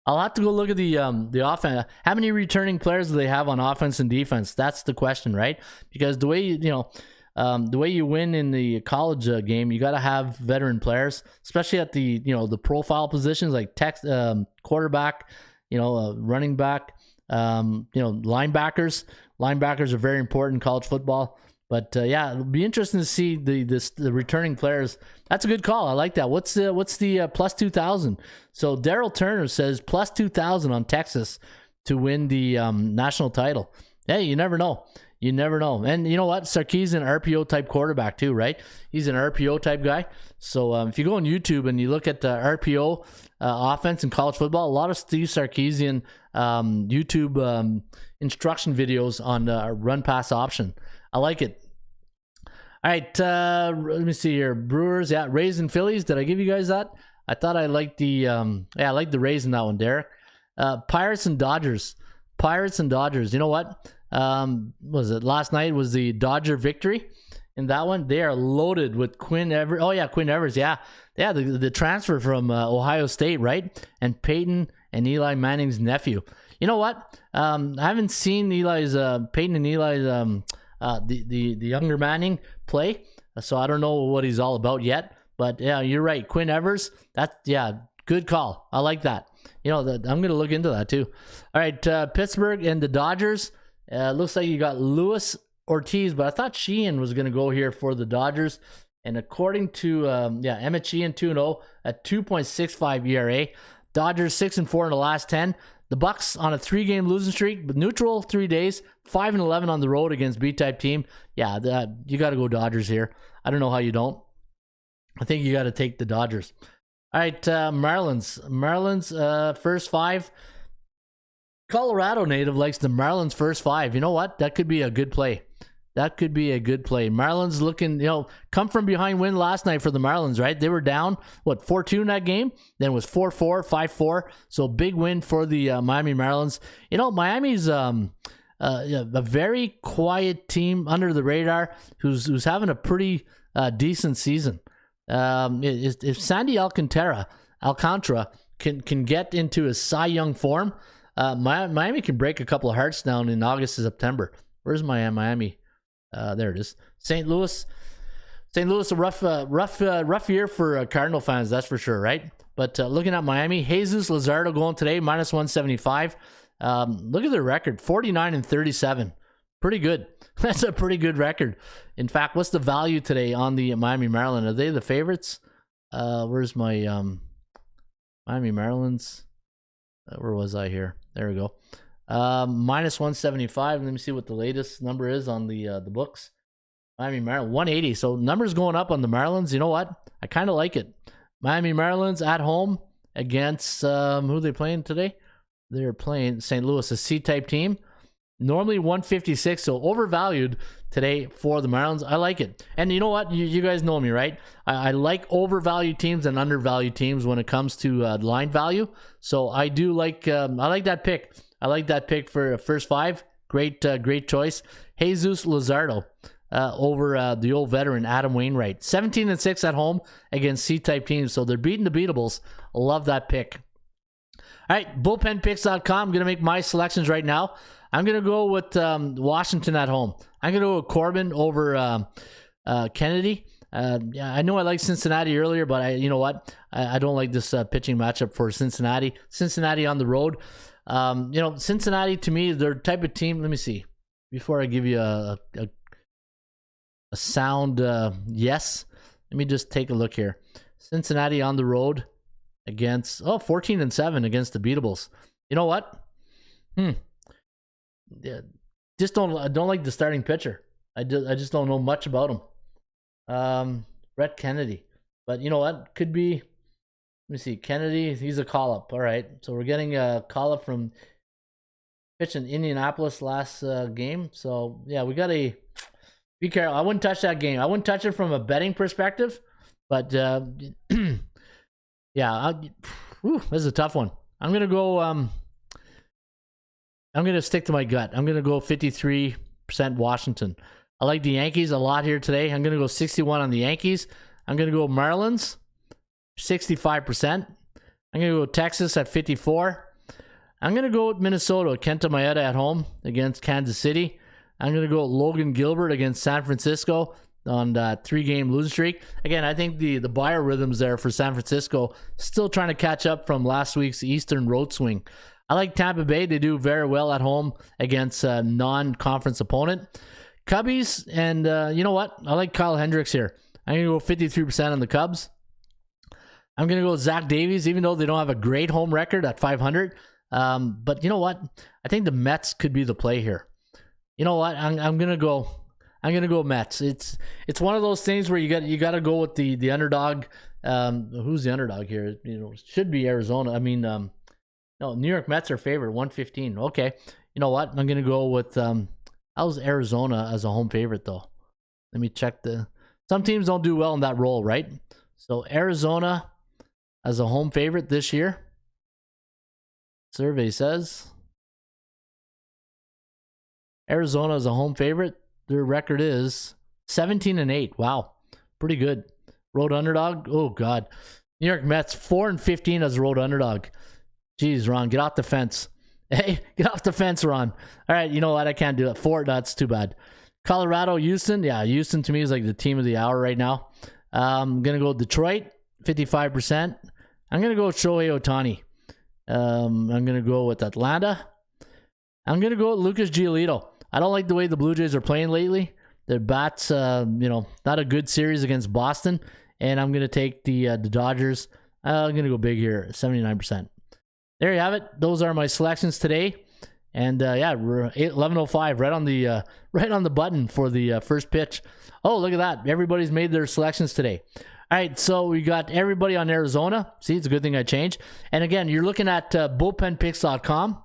I'll have to go look at the offense. How many returning players do they have on offense and defense? That's the question, right? Because the way the way you win in the college game, you got to have veteran players, especially at the the profile positions like quarterback, running back, linebackers. Linebackers are very important in college football. But yeah, it'll be interesting to see the returning players. That's a good call. I like that. What's the plus 2,000? So Daryl Turner says plus 2,000 on Texas to win the national title. Hey, you never know. You never know. And you know what? Sarkisian, RPO type quarterback too, right? He's an RPO type guy. So if you go on YouTube and you look at the RPO offense in college football, a lot of Steve Sarkisian YouTube instruction videos on run pass option. I like it. All right, let me see here. Brewers, yeah, Rays and Phillies. Did I give you guys that? I thought I liked the I liked the Rays in that one, Derek. Pirates and Dodgers. Pirates and Dodgers. You know what? Was it last night was the Dodger victory in that one? They are loaded with Quinn Evers. Oh yeah, Quinn Evers. Yeah, the transfer from Ohio State, right? And Peyton and Eli Manning's nephew. You know what? I haven't seen Peyton and Eli's the younger Manning play, so I don't know what he's all about yet. But yeah, you're right, Quinn Evers. Good call. I like that. I'm gonna look into that too. All right, Pittsburgh and the Dodgers. Looks like you got Luis Ortiz, but I thought Sheehan was gonna go here for the Dodgers. And according to Emmett Sheehan, 2-0 at 2.65 ERA. Dodgers 6-4 in the last 10. The Bucks on a 3-game losing streak, but neutral 3 days, 5-11 on the road against B-type team. Yeah, you got to go Dodgers here. I don't know how you don't. I think you got to take the Dodgers. All right, Marlins. Marlins first 5. Colorado native likes the Marlins first 5. You know what? That could be a good play. Marlins looking, come from behind win last night for the Marlins, right? They were down, 4-2 in that game? Then it was 4-4, 5-4. So big win for the Miami Marlins. Miami's a very quiet team under the radar who's having a pretty decent season. If Sandy Alcantara can get into his Cy Young form, Miami can break a couple of hearts down in August and September. Where's Miami? There it is. St. Louis, a rough year for Cardinal fans, that's for sure, right? But looking at Miami, Jesus Luzardo going today, minus 175. Look at their record, 49-37. Pretty good. That's a pretty good record. In fact, what's the value today on the Miami Marlins? Are they the favorites? Where's my Miami Marlins? Where was I here? There we go. Minus 175. Let me see what the latest number is on the books. Miami Marlins 180. So numbers going up on the Marlins. You know what? I kind of like it. Miami Marlins at home against who are they playing today? They're playing St. Louis, a C-type team. Normally 156, so overvalued today for the Marlins. I like it. And you know what? You guys know me, right? I like overvalued teams and undervalued teams when it comes to line value. So I do like I like that pick. I like that pick for first 5. Great choice. Jesus Luzardo. over the old veteran Adam Wainwright. 17-6 at home against C-type teams, so they're beating the beatables. Love that pick. All right, bullpenpicks.com. I'm going to make my selections right now. I'm going to go with Washington at home. I'm going to go with Corbin over Kennedy. Yeah, I know I liked Cincinnati earlier, but you know what? I don't like this pitching matchup for Cincinnati. Cincinnati on the road. Cincinnati, to me, they're the type of team. Let me see. Before I give you a sound yes, let me just take a look here. Cincinnati on the road against 14-7 against the beatables. You know what? Yeah, I don't like the starting pitcher. I just don't know much about him. Brett Kennedy, but you know what? Could be. Let me see. Kennedy, he's a call up. All right, so we're getting a call up from pitch in Indianapolis last game. So yeah, we got to be careful. I wouldn't touch that game. I wouldn't touch it from a betting perspective, but yeah, this is a tough one. I'm gonna go. I'm gonna stick to my gut. I'm gonna go 53% Washington. I like the Yankees a lot here today. I'm gonna go 61 on the Yankees. I'm gonna go Marlins, 65%. I'm gonna go Texas at 54. I'm going to go with Minnesota, Kenta Maeda at home against Kansas City. I'm going to go with Logan Gilbert against San Francisco on that 3-game losing streak. Again, I think the biorhythms there for San Francisco still trying to catch up from last week's Eastern road swing. I like Tampa Bay. They do very well at home against a non-conference opponent. Cubbies, and you know what? I like Kyle Hendricks here. I'm going to go 53% on the Cubs. I'm going to go with Zach Davies, even though they don't have a great home record at 500. But you know what? I think the Mets could be the play here. You know what? I'm gonna go Mets. It's one of those things where you got to go with the underdog. Who's the underdog here? You know, it should be Arizona. I mean, no, New York Mets are favored 115. Okay, you know what? I'm gonna go with how's Arizona as a home favorite though? Let me check some teams don't do well in that role, right? So Arizona as a home favorite this year. Survey says Arizona is a home favorite. Their record is 17-8. Wow, pretty good. Road underdog. Oh God, New York Mets 4-15 as a road underdog. Jeez, Ron, get off the fence. Hey, get off the fence, Ron. All right, you know what? I can't do it. 4. That's too bad. Colorado, Houston. Yeah, Houston to me is like the team of the hour right now. I'm gonna go Detroit, 55%. I'm gonna go Shohei Ohtani. I'm going to go with Atlanta. I'm going to go with Lucas Giolito. I don't like the way the Blue Jays are playing lately. Their bats, not a good series against Boston. And I'm going to take the Dodgers. I'm going to go big here, 79%. There you have it. Those are my selections today. And we're 11:05, right on the button for the first pitch. Oh, look at that. Everybody's made their selections today. All right, so we got everybody on Arizona. See, it's a good thing I changed. And again, you're looking at bullpenpicks.com.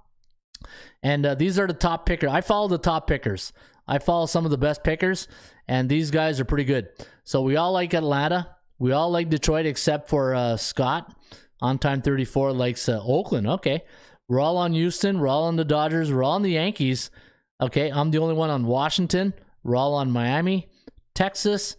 And these are the top pickers. I follow the top pickers. I follow some of the best pickers. And these guys are pretty good. So we all like Atlanta. We all like Detroit except for Scott. On Time 34 likes Oakland. Okay. We're all on Houston. We're all on the Dodgers. We're all on the Yankees. Okay, I'm the only one on Washington. We're all on Miami. Texas.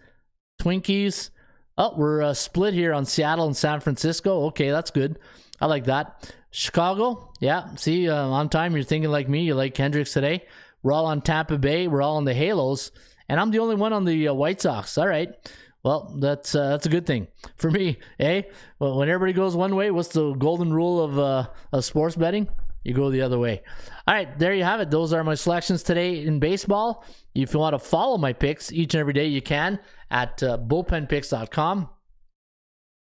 Twinkies. Oh, we're split here on Seattle and San Francisco. Okay, that's good. I like that. Chicago, yeah. See, on time, you're thinking like me. You like Hendricks today. We're all on Tampa Bay. We're all on the Halos. And I'm the only one on the White Sox. All right. Well, that's a good thing for me. Eh? Well, when everybody goes one way, what's the golden rule of sports betting? You go the other way. All right, there you have it. Those are my selections today in baseball. If you want to follow my picks each and every day, you can at bullpenpicks.com.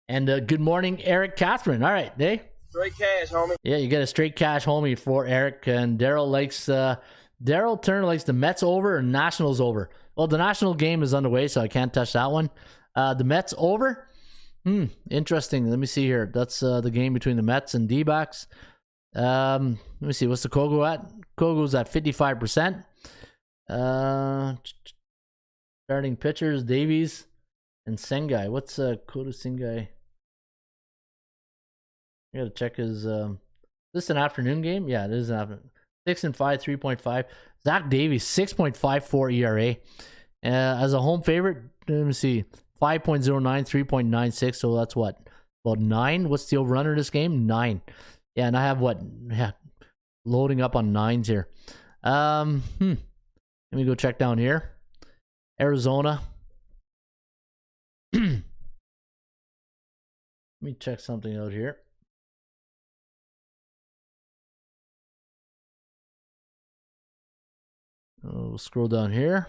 And good morning, Eric Catherine. All right, eh? Straight cash, homie. Yeah, you get a straight cash homie for Eric. And Daryl Turner likes the Mets over and Nationals over. Well, the National game is underway, so I can't touch that one. The Mets over? Interesting. Let me see here. That's the game between the Mets and D-backs. Let me see. What's the Kogo at? Kogo's at 55%. Starting pitchers, Davies and Sengai. What's Kodo Sengai? I gotta check his. Is this an afternoon game? Yeah, it is an afternoon. 6-5, 3.5. Zach Davies, 6.54 ERA. As a home favorite, let me see, 5.09, 3.96. So that's what? About 9? What's the over-under this game? 9. Yeah, and I have what? Yeah, loading up on 9s here. Let me go check down here. Arizona. Let me check something out here. We'll scroll down here.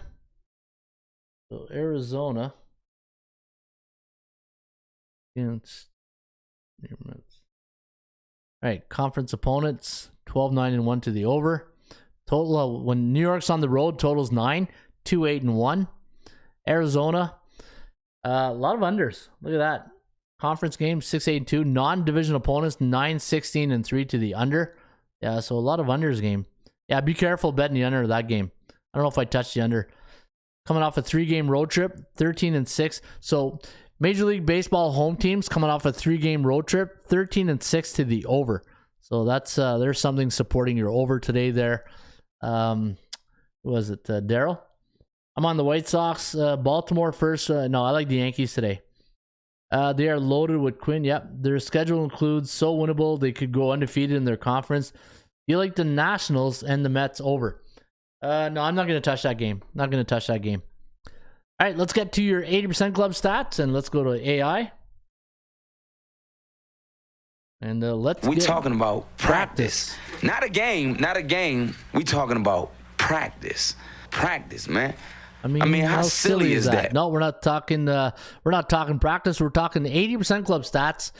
So Arizona against, all right, conference opponents 12-9-1 to the over. Total when New York's on the road, totals 9, 2-8-1. Arizona, a lot of unders. Look at that. Conference game 6-8-2. Non-division opponents 9-16-3 to the under. Yeah, so a lot of unders game. Yeah, be careful betting the under of that game. I don't know if I touched the under. Coming off a 3-game road trip, 13-6. So Major League Baseball home teams coming off a 3-game road trip, 13-6 to the over. So that's there's something supporting your over today there. Who was it, Daryl? I'm on the White Sox. Baltimore first. No, I like the Yankees today. They are loaded with Quinn. Yep, their schedule includes so winnable they could go undefeated in their conference. You like the Nationals and the Mets over. No, I'm not going to touch that game. Not going to touch that game. All right, let's get to your 80% club stats, and let's go to AI. And we talking about practice. Not a game. We talking about practice. Practice, man. I mean, how silly is that? No, we're not talking. We're not talking practice. We're talking 80% club stats,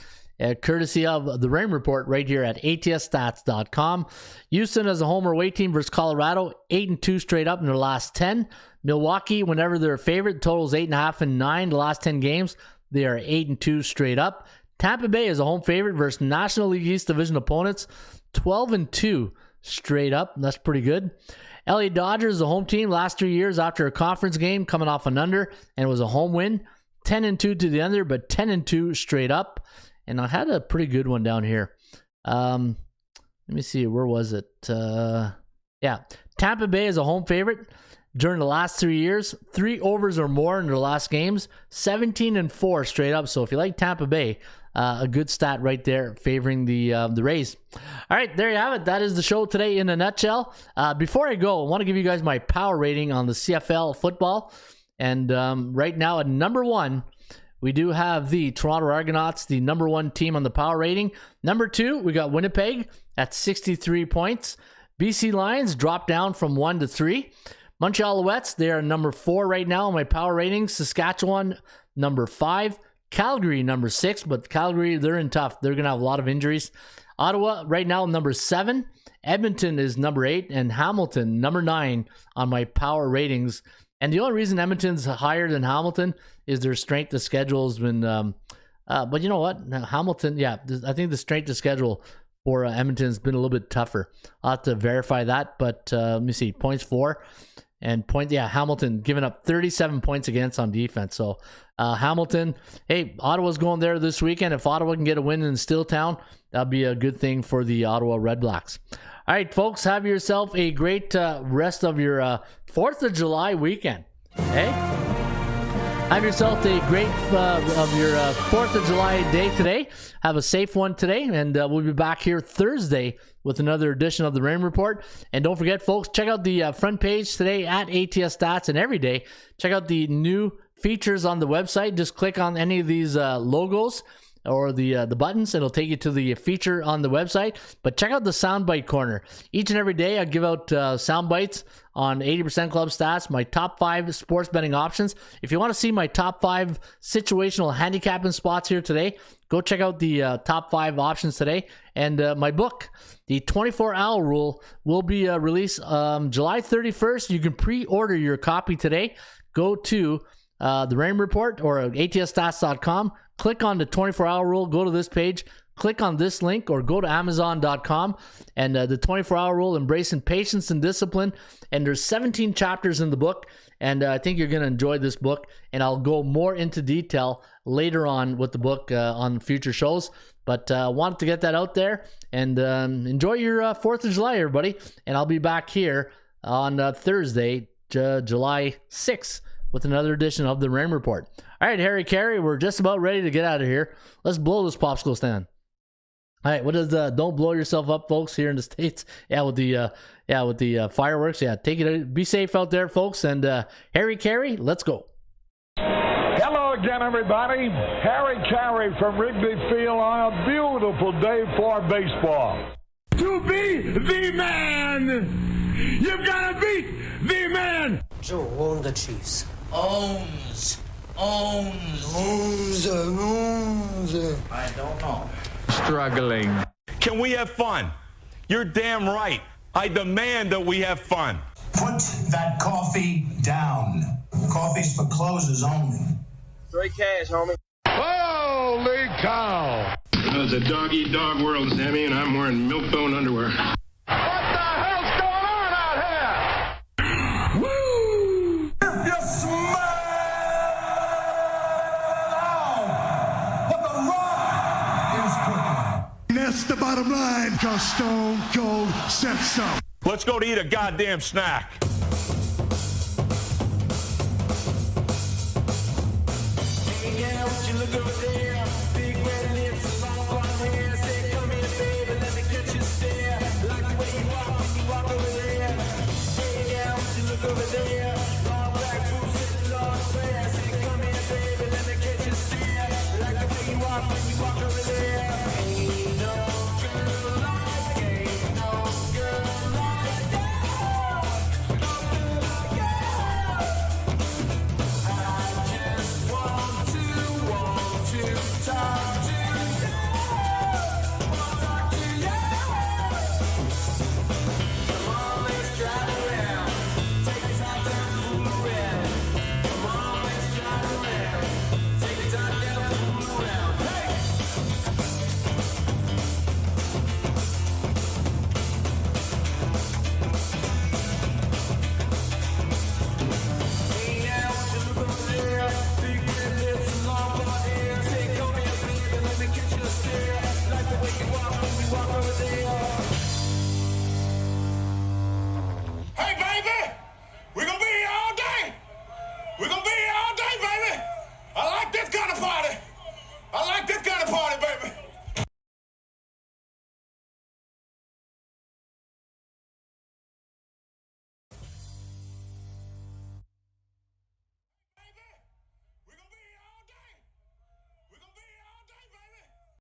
courtesy of the Rain Report right here at atsstats.com. Houston as a home or away team versus Colorado, 8-2 straight up in their last 10. Milwaukee, whenever they're a favorite, totals 8.5 and 9 the last 10 games. They are 8-2 straight up. Tampa Bay is a home favorite versus National League East Division opponents, 12-2 straight up. That's pretty good. LA Dodgers, the home team, last 3 years after a conference game, coming off an under, and it was a home win. 10-2 to the under, but 10-2 straight up. And I had a pretty good one down here. Let me see, where was it? Yeah, Tampa Bay is a home favorite during the last 3 years. 3 overs or more in their last games. 17-4 straight up. So if you like Tampa Bay, a good stat right there favoring the Rays. All right, there you have it. That is the show today in a nutshell. Before I go, I want to give you guys my power rating on the CFL football. And right now at number 1, we do have the Toronto Argonauts, the number 1 team on the power rating. Number 2, we got Winnipeg at 63 points. BC Lions dropped down from 1 to 3. Montreal Alouettes, they are number 4 right now on my power ratings. Saskatchewan, number 5. Calgary, number 6, but Calgary, they're in tough. They're going to have a lot of injuries. Ottawa, right now, number 7. Edmonton is number 8, and Hamilton, number 9 on my power ratings. And the only reason Edmonton's higher than Hamilton is their strength of schedule has been, but you know what? Hamilton, yeah, I think the strength of schedule for Edmonton's been a little bit tougher. I'll have to verify that, but let me see, points for. And Hamilton giving up 37 points against on defense. So Hamilton, hey, Ottawa's going there this weekend. If Ottawa can get a win in Steeltown, that'll be a good thing for the Ottawa Red Blacks. All right, folks, have yourself a great rest of your 4th of July weekend. Hey? Have yourself a great of your 4th of July day today. Have a safe one today, and we'll be back here Thursday with another edition of the Rain Report. And don't forget, folks, check out the front page today at ATS Stats, and every day, check out the new features on the website. Just click on any of these logos or the buttons. It'll take you to the feature on the website. But check out the soundbite corner. Each and every day, I give out sound bites on 80% Club Stats, my top 5 sports betting options. If you want to see my top 5 situational handicapping spots here today, go check out the top 5 options today. And my book, the 24-hour rule, will be released July 31st. You can pre-order your copy today. Go to the Rain Report or atsstats.com. Click on the 24-hour rule. Go to this page. Click on this link or go to amazon.com. And the 24-hour rule, embracing patience and discipline. And there's 17 chapters in the book. And I think you're going to enjoy this book. And I'll go more into detail later on with the book on future shows. But I wanted to get that out there. And enjoy your 4th of July, everybody. And I'll be back here on Thursday, July 6th. with another edition of the Raymond Report. All right, Harry Carey, we're just about ready to get out of here. Let's blow this popsicle stand. All right, what is don't blow yourself up, folks, here in the States? Yeah, with the fireworks. Yeah, take it. Be safe out there, folks. And Harry Carey, let's go. Hello again, everybody. Harry Carey from Wrigley Field on a beautiful day for baseball. To be the man, you've got to beat the man. Joe owned the Chiefs. Owns. I don't know. Struggling. Can we have fun? You're damn right. I demand that we have fun. Put that coffee down. Coffee's for closers only. Straight cash, homie. Holy cow! It's a dog-eat-dog world, Sammy, and I'm wearing milk-bone underwear. What the hell's going on out here? Woo! If you smell what the Rock is cooking. That's the bottom line, because Stone Cold said so. Let's go to eat a goddamn snack. Hey, yeah, what you look over there?